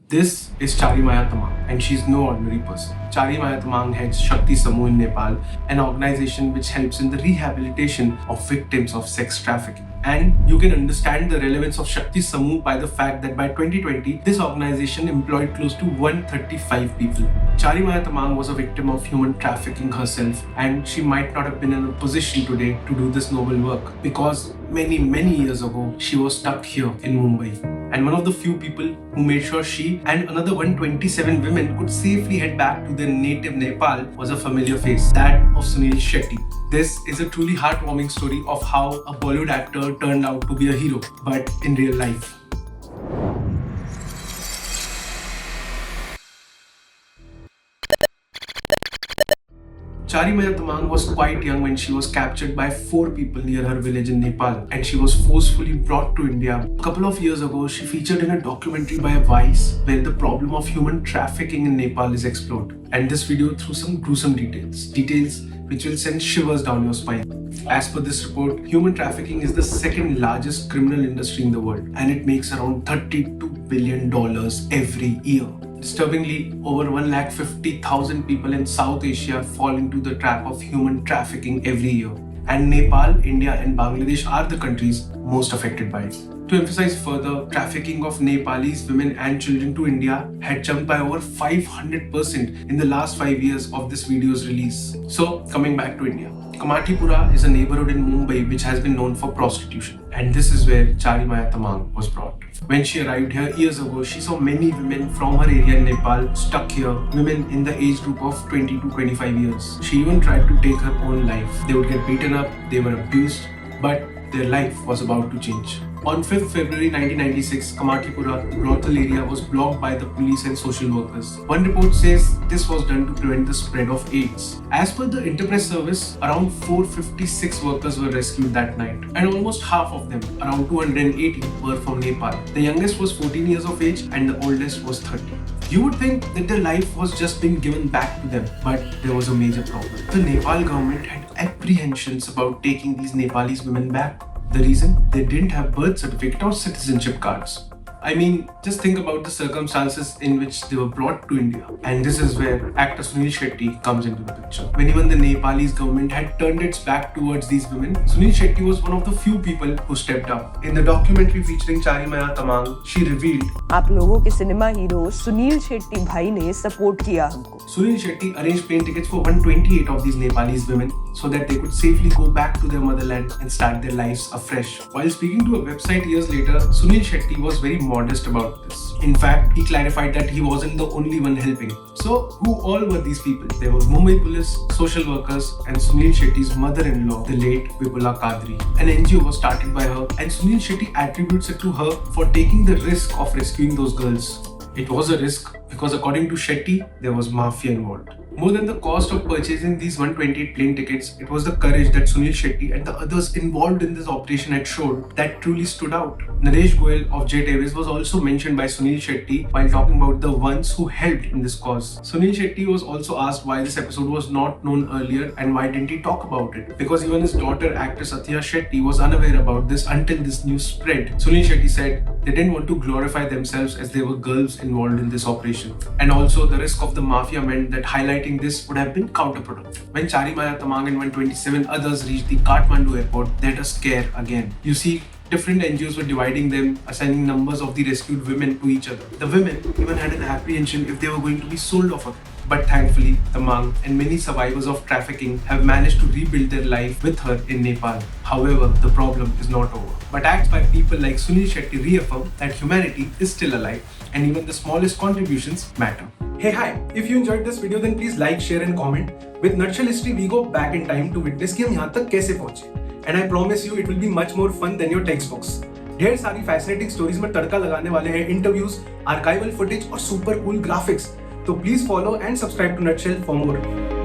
This is Charimaya Tamang, and she's no ordinary person. Charimaya Tamang heads Shaktisamuh in Nepal, an organization which helps in the rehabilitation of victims of sex trafficking. And you can understand the relevance of Shaktisamuh by the fact that by 2020, this organization employed close to 135 people. Charimaya Tamang was a victim of human trafficking herself, and she might not have been in a position today to do this noble work because many years ago, she was stuck here in Mumbai. And one of the few people who made sure she and another 127 women could safely head back to their native Nepal was a familiar face, that of Suniel Shetty. This is a truly heartwarming story of how a Bollywood actor turned out to be a hero, but in real life. Charimaya Tamang was quite young when she was captured by 4 people near her village in Nepal, and she was forcefully brought to India. A couple of years ago, she featured in a documentary by Vice where the problem of human trafficking in Nepal is explored. And this video threw some gruesome details which will send shivers down your spine. As per this report, human trafficking is the second largest criminal industry in the world, and it makes around $32 billion every year. Disturbingly, over 150,000 people in South Asia fall into the trap of human trafficking every year. And Nepal, India and Bangladesh are the countries most affected by it. To emphasize further, trafficking of Nepalese women and children to India had jumped by over 500% in the last 5 years of this video's release. So, coming back to India. Kamathipura is a neighborhood in Mumbai which has been known for prostitution, and this is where Charimaya Tamang was brought. When she arrived here years ago, she saw many women from her area in Nepal stuck here, women in the age group of 20 to 25 years. She even tried to take her own life. They would get beaten up, they were abused, but their life was about to change. On 5th February 1996, Kamathipura, the brothel area, was blocked by the police and social workers. One report says this was done to prevent the spread of AIDS. As per the Enterprise Service, around 456 workers were rescued that night, and almost half of them, around 280, were from Nepal. The youngest was 14 years of age and the oldest was 30. You would think that their life was just being given back to them, but there was a major problem. The Nepal government had apprehensions about taking these Nepalese women back. The reason? They didn't have birth certificate or citizenship cards. I mean, just think about the circumstances in which they were brought to India. And this is where actor Suniel Shetty comes into the picture. When even the Nepalese government had turned its back towards these women, Suniel Shetty was one of the few people who stepped up. In the documentary featuring Charimaya Tamang, she revealed, आप लोगों के cinema hero Sunil Shetty भाई ने support किया हमको. Suniel Shetty arranged plane tickets for 128 of these Nepalese women so that they could safely go back to their motherland and start their lives afresh. While speaking to a website years later, Suniel Shetty was very modest about this. In fact, he clarified that he wasn't the only one helping. So, who all were these people? There was Mumbai police, social workers, and Suniel Shetty's mother-in-law, the late Vipula Kadri. An NGO was started by her, and Suniel Shetty attributes it to her for taking the risk of rescuing those girls. It was a risk because according to Shetty, there was mafia involved. More than the cost of purchasing these 128 plane tickets, it was the courage that Suniel Shetty and the others involved in this operation had showed that truly stood out. Naresh Goyal of Jet Airways was also mentioned by Suniel Shetty while talking about the ones who helped in this cause. Suniel Shetty was also asked why this episode was not known earlier and why didn't he talk about it. Because even his daughter, actress Athiya Shetty, was unaware about this until this news spread. Suniel Shetty said they didn't want to glorify themselves as they were girls involved in this operation. And also the risk of the mafia meant that highlighting this would have been counterproductive. When Charimaya Tamang and 127 others reached the Kathmandu airport, they had a scare again. You see, different NGOs were dividing them, assigning numbers of the rescued women to each other. The women even had an apprehension if they were going to be sold off again. But thankfully, Tamang and many survivors of trafficking have managed to rebuild their life with her in Nepal. However, the problem is not over. But acts by people like Suniel Shetty reaffirm that humanity is still alive and even the smallest contributions matter. Hey, hi! If you enjoyed this video, then please like, share and comment. With Nutshell History, we go back in time to witness कि हम यहाँ तक कैसे पहुँचे. And I promise you, it will be much more fun than your textbooks. ढेर सारी fascinating stories में तड़का लगाने वाले हैं interviews, archival footage और super cool graphics. So please follow and subscribe to Nutshell for more.